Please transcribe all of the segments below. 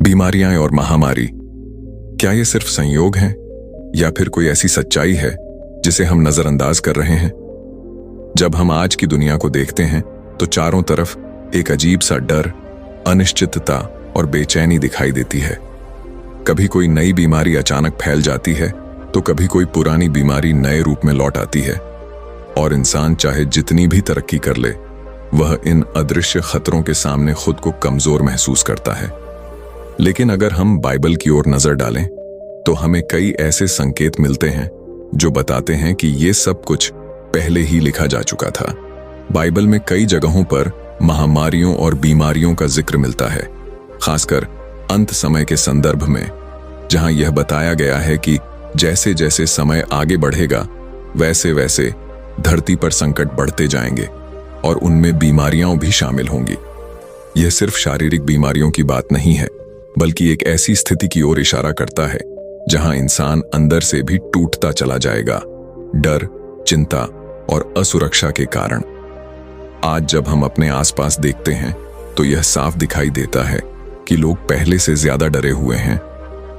बीमारियां और महामारी, क्या ये सिर्फ संयोग हैं या फिर कोई ऐसी सच्चाई है जिसे हम नजरअंदाज कर रहे हैं? जब हम आज की दुनिया को देखते हैं तो चारों तरफ एक अजीब सा डर, अनिश्चितता और बेचैनी दिखाई देती है। कभी कोई नई बीमारी अचानक फैल जाती है तो कभी कोई पुरानी बीमारी नए रूप में लौट आती है, और इंसान चाहे जितनी भी तरक्की कर ले, वह इन अदृश्य खतरों के सामने खुद को कमजोर महसूस करता है। लेकिन अगर हम बाइबल की ओर नजर डालें तो हमें कई ऐसे संकेत मिलते हैं जो बताते हैं कि ये सब कुछ पहले ही लिखा जा चुका था। बाइबल में कई जगहों पर महामारियों और बीमारियों का जिक्र मिलता है, खासकर अंत समय के संदर्भ में, जहां यह बताया गया है कि जैसे जैसे समय आगे बढ़ेगा वैसे वैसे धरती पर संकट बढ़ते जाएंगे और उनमें बीमारियां भी शामिल होंगी। यह सिर्फ शारीरिक बीमारियों की बात नहीं है, बल्कि एक ऐसी स्थिति की ओर इशारा करता है जहां इंसान अंदर से भी टूटता चला जाएगा, डर, चिंता और असुरक्षा के कारण। आज जब हम अपने आसपास देखते हैं तो यह साफ दिखाई देता है कि लोग पहले से ज्यादा डरे हुए हैं,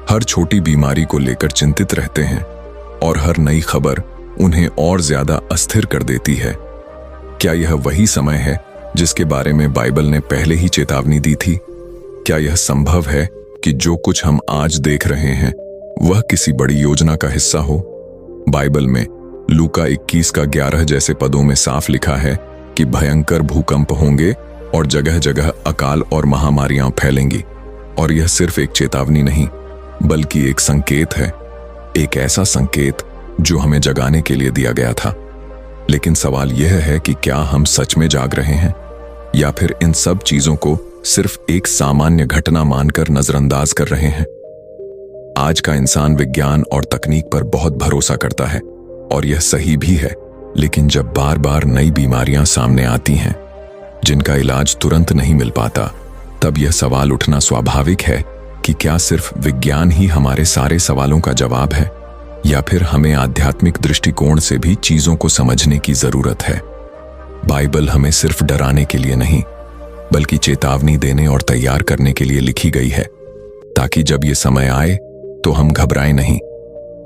हर छोटी बीमारी को लेकर चिंतित रहते हैं और हर नई खबर उन्हें और ज्यादा अस्थिर कर देती है। क्या यह वही समय है जिसके बारे में बाइबल ने पहले ही चेतावनी दी थी? क्या यह संभव है कि जो कुछ हम आज देख रहे हैं वह किसी बड़ी योजना का हिस्सा हो? बाइबल में लूका 21:11 जैसे पदों में साफ लिखा है कि भयंकर भूकंप होंगे और जगह जगह अकाल और महामारियां फैलेंगी। और यह सिर्फ एक चेतावनी नहीं, बल्कि एक संकेत है, एक ऐसा संकेत जो हमें जगाने के लिए दिया गया था। लेकिन सवाल यह है कि क्या हम सच में जाग रहे हैं या फिर इन सब चीजों को सिर्फ एक सामान्य घटना मानकर नजरअंदाज कर रहे हैं? आज का इंसान विज्ञान और तकनीक पर बहुत भरोसा करता है और यह सही भी है, लेकिन जब बार बार नई बीमारियां सामने आती हैं जिनका इलाज तुरंत नहीं मिल पाता, तब यह सवाल उठना स्वाभाविक है कि क्या सिर्फ विज्ञान ही हमारे सारे सवालों का जवाब है या फिर हमें आध्यात्मिक दृष्टिकोण से भी चीजों को समझने की जरूरत है। बाइबल हमें सिर्फ डराने के लिए नहीं, बल्कि चेतावनी देने और तैयार करने के लिए लिखी गई है, ताकि जब ये समय आए तो हम घबराएं नहीं,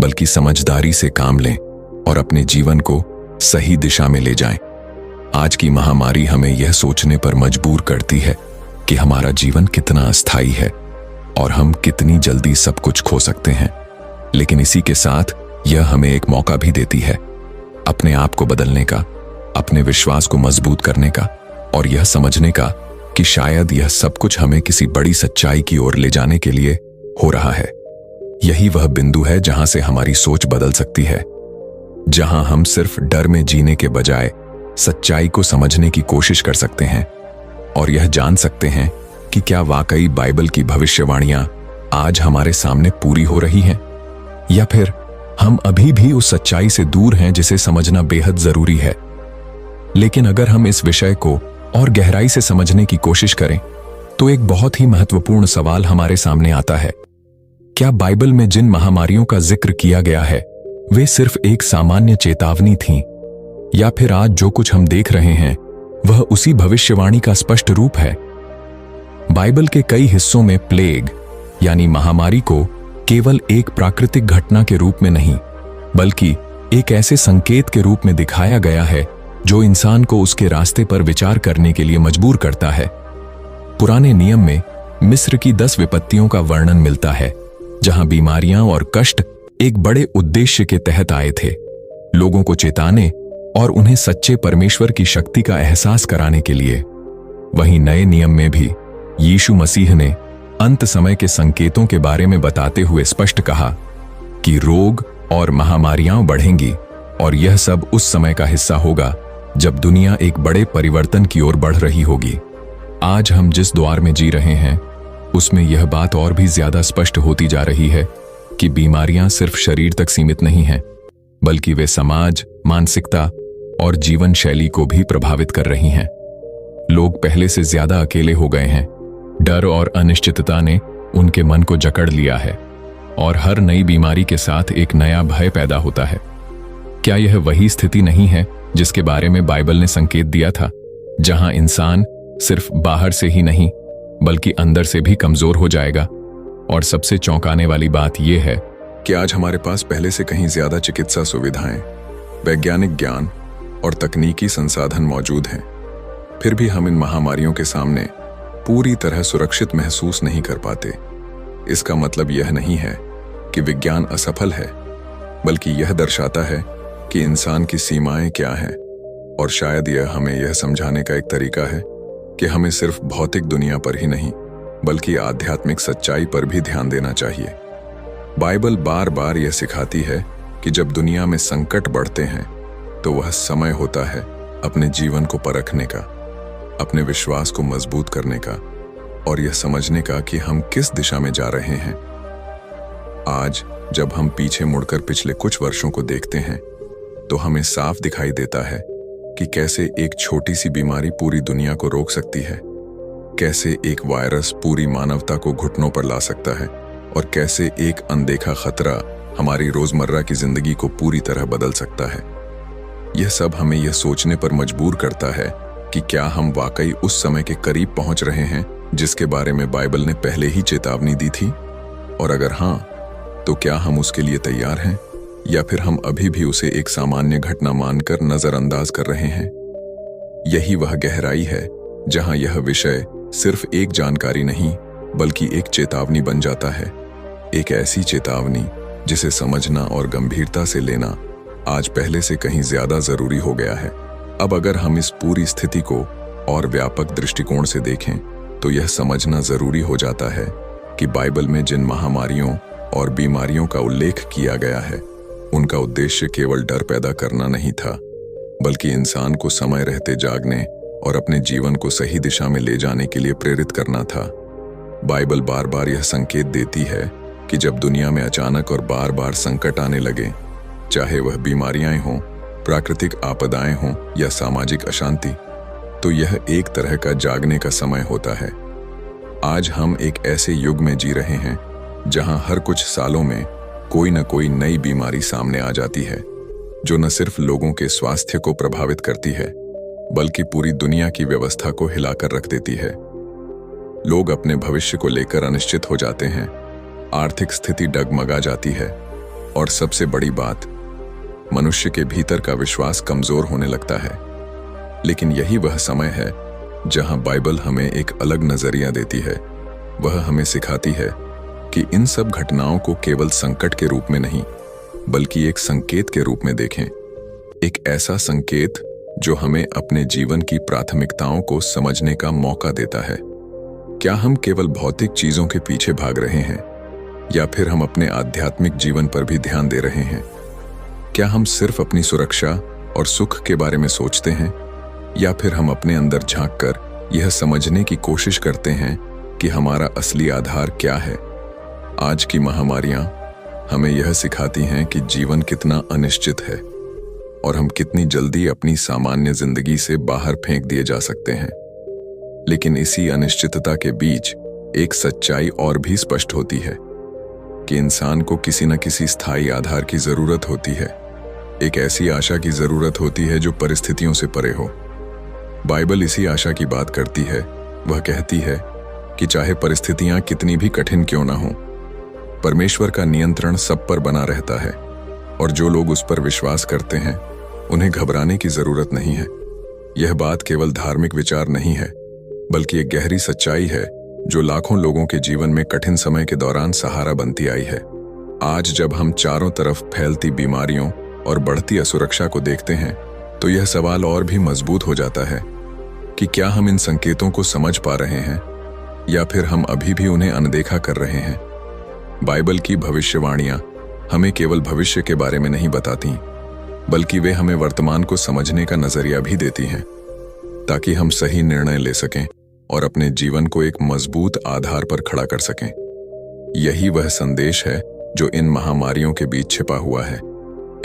बल्कि समझदारी से काम लें और अपने जीवन को सही दिशा में ले जाएं। आज की महामारी हमें यह सोचने पर मजबूर करती है कि हमारा जीवन कितना अस्थायी है और हम कितनी जल्दी सब कुछ खो सकते हैं। लेकिन इसी के साथ यह हमें एक मौका भी देती है अपने आप को बदलने का, अपने विश्वास को मजबूत करने का और यह समझने का कि शायद यह सब कुछ हमें किसी बड़ी सच्चाई की ओर ले जाने के लिए हो रहा है। यही वह बिंदु है जहां से हमारी सोच बदल सकती है, जहां हम सिर्फ डर में जीने के बजाय सच्चाई को समझने की कोशिश कर सकते हैं और यह जान सकते हैं कि क्या वाकई बाइबल की भविष्यवाणियां आज हमारे सामने पूरी हो रही हैं, या फिर हम अभी भी उस सच्चाई से दूर हैं जिसे समझना बेहद जरूरी है। लेकिन अगर हम इस विषय को और गहराई से समझने की कोशिश करें तो एक बहुत ही महत्वपूर्ण सवाल हमारे सामने आता है, क्या बाइबल में जिन महामारियों का जिक्र किया गया है वे सिर्फ एक सामान्य चेतावनी थीं, या फिर आज जो कुछ हम देख रहे हैं वह उसी भविष्यवाणी का स्पष्ट रूप है? बाइबल के कई हिस्सों में प्लेग यानी महामारी को केवल एक प्राकृतिक घटना के रूप में नहीं, बल्कि एक ऐसे संकेत के रूप में दिखाया गया है जो इंसान को उसके रास्ते पर विचार करने के लिए मजबूर करता है। पुराने नियम में मिस्र की 10 विपत्तियों का वर्णन मिलता है, जहां बीमारियां और कष्ट एक बड़े उद्देश्य के तहत आए थे, लोगों को चेताने और उन्हें सच्चे परमेश्वर की शक्ति का एहसास कराने के लिए। वहीं नए नियम में भी यीशु मसीह ने अंत समय के संकेतों के बारे में बताते हुए स्पष्ट कहा कि रोग और महामारियां बढ़ेंगी और यह सब उस समय का हिस्सा होगा जब दुनिया एक बड़े परिवर्तन की ओर बढ़ रही होगी। आज हम जिस दौर में जी रहे हैं उसमें यह बात और भी ज्यादा स्पष्ट होती जा रही है कि बीमारियां सिर्फ शरीर तक सीमित नहीं हैं, बल्कि वे समाज, मानसिकता और जीवन शैली को भी प्रभावित कर रही हैं। लोग पहले से ज्यादा अकेले हो गए हैं, डर और अनिश्चितता ने उनके मन को जकड़ लिया है और हर नई बीमारी के साथ एक नया भय पैदा होता है। क्या यह वही स्थिति नहीं है जिसके बारे में बाइबल ने संकेत दिया था, जहां इंसान सिर्फ बाहर से ही नहीं बल्कि अंदर से भी कमजोर हो जाएगा? और सबसे चौंकाने वाली बात यह है कि आज हमारे पास पहले से कहीं ज्यादा चिकित्सा सुविधाएं, वैज्ञानिक ज्ञान और तकनीकी संसाधन मौजूद हैं। फिर भी हम इन महामारियों के सामने पूरी तरह सुरक्षित महसूस नहीं कर पाते। इसका मतलब यह नहीं है कि विज्ञान असफल है, बल्कि यह दर्शाता है कि इंसान की सीमाएं क्या हैं। और शायद यह हमें यह समझाने का एक तरीका है कि हमें सिर्फ भौतिक दुनिया पर ही नहीं, बल्कि आध्यात्मिक सच्चाई पर भी ध्यान देना चाहिए। बाइबल बार बार यह सिखाती है कि जब दुनिया में संकट बढ़ते हैं तो वह समय होता है अपने जीवन को परखने का, अपने विश्वास को मजबूत करने का और यह समझने का कि हम किस दिशा में जा रहे हैं। आज जब हम पीछे मुड़कर पिछले कुछ वर्षों को देखते हैं तो हमें साफ दिखाई देता है कि कैसे एक छोटी सी बीमारी पूरी दुनिया को रोक सकती है, कैसे एक वायरस पूरी मानवता को घुटनों पर ला सकता है और कैसे एक अनदेखा खतरा हमारी रोजमर्रा की जिंदगी को पूरी तरह बदल सकता है। यह सब हमें यह सोचने पर मजबूर करता है कि क्या हम वाकई उस समय के करीब पहुंच रहे हैं जिसके बारे में बाइबल ने पहले ही चेतावनी दी थी, और अगर हां, तो क्या हम उसके लिए तैयार हैं या फिर हम अभी भी उसे एक सामान्य घटना मानकर नजरअंदाज कर रहे हैं। यही वह गहराई है जहां यह विषय सिर्फ एक जानकारी नहीं, बल्कि एक चेतावनी बन जाता है। एक ऐसी चेतावनी जिसे समझना और गंभीरता से लेना आज पहले से कहीं ज्यादा जरूरी हो गया है। अब अगर हम इस पूरी स्थिति को और व्यापक दृष्टिकोण से देखें तो यह समझना जरूरी हो जाता है कि बाइबल में जिन महामारियों और बीमारियों का उल्लेख किया गया है, उनका उद्देश्य केवल डर पैदा करना नहीं था, बल्कि इंसान को समय रहते जागने और अपने जीवन को सही दिशा में ले जाने के लिए प्रेरित करना था। बाइबल बार बार यह संकेत देती है कि जब दुनिया में अचानक और बार बार संकट आने लगे, चाहे वह बीमारियां हों, प्राकृतिक आपदाएं हों या सामाजिक अशांति, तो यह एक तरह का जागने का समय होता है। आज हम एक ऐसे युग में जी रहे हैं जहां हर कुछ सालों में कोई न कोई नई बीमारी सामने आ जाती है, जो न सिर्फ लोगों के स्वास्थ्य को प्रभावित करती है, बल्कि पूरी दुनिया की व्यवस्था को हिलाकर रख देती है। लोग अपने भविष्य को लेकर अनिश्चित हो जाते हैं, आर्थिक स्थिति डगमगा जाती है और सबसे बड़ी बात, मनुष्य के भीतर का विश्वास कमजोर होने लगता है। लेकिन यही वह समय है जहां बाइबल हमें एक अलग नजरिया देती है। वह हमें सिखाती है कि इन सब घटनाओं को केवल संकट के रूप में नहीं, बल्कि एक संकेत के रूप में देखें। एक ऐसा संकेत जो हमें अपने जीवन की प्राथमिकताओं को समझने का मौका देता है। क्या हम केवल भौतिक चीजों के पीछे भाग रहे हैं या फिर हम अपने आध्यात्मिक जीवन पर भी ध्यान दे रहे हैं? क्या हम सिर्फ अपनी सुरक्षा और सुख के बारे में सोचते हैं या फिर हम अपने अंदर झांककर यह समझने की कोशिश करते हैं कि हमारा असली आधार क्या है? आज की महामारियां हमें यह सिखाती हैं कि जीवन कितना अनिश्चित है और हम कितनी जल्दी अपनी सामान्य जिंदगी से बाहर फेंक दिए जा सकते हैं। लेकिन इसी अनिश्चितता के बीच एक सच्चाई और भी स्पष्ट होती है कि इंसान को किसी न किसी स्थायी आधार की जरूरत होती है। एक ऐसी आशा की जरूरत होती है जो परिस्थितियों से परे हो। बाइबल इसी आशा की बात करती है। वह कहती है कि चाहे परिस्थितियां कितनी भी कठिन क्यों ना हो, परमेश्वर का नियंत्रण सब पर बना रहता है और जो लोग उस पर विश्वास करते हैं उन्हें घबराने की जरूरत नहीं है। यह बात केवल धार्मिक विचार नहीं है, बल्कि एक गहरी सच्चाई है जो लाखों लोगों के जीवन में कठिन समय के दौरान सहारा बनती आई है। आज जब हम चारों तरफ फैलती बीमारियों और बढ़ती असुरक्षा को देखते हैं तो यह सवाल और भी मजबूत हो जाता है कि क्या हम इन संकेतों को समझ पा रहे हैं या फिर हम अभी भी उन्हें अनदेखा कर रहे हैं। बाइबल की भविष्यवाणियां हमें केवल भविष्य के बारे में नहीं बताती, बल्कि वे हमें वर्तमान को समझने का नजरिया भी देती हैं, ताकि हम सही निर्णय ले सकें और अपने जीवन को एक मजबूत आधार पर खड़ा कर सकें। यही वह संदेश है जो इन महामारियों के बीच छिपा हुआ है।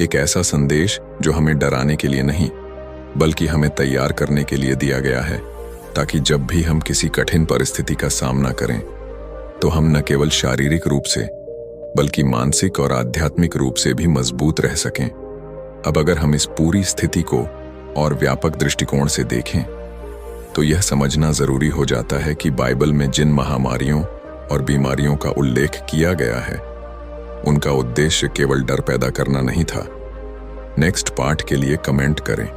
एक ऐसा संदेश जो हमें डराने के लिए नहीं, बल्कि हमें तैयार करने के लिए दिया गया है, ताकि जब भी हम किसी कठिन परिस्थिति का सामना करें तो हम न केवल शारीरिक रूप से बल्कि मानसिक और आध्यात्मिक रूप से भी मजबूत रह सकें। अब अगर हम इस पूरी स्थिति को और व्यापक दृष्टिकोण से देखें तो यह समझना जरूरी हो जाता है कि बाइबल में जिन महामारियों, और बीमारियों का उल्लेख किया गया है, उनका उद्देश्य केवल डर पैदा करना नहीं था। नेक्स्ट पार्ट के लिए कमेंट करें।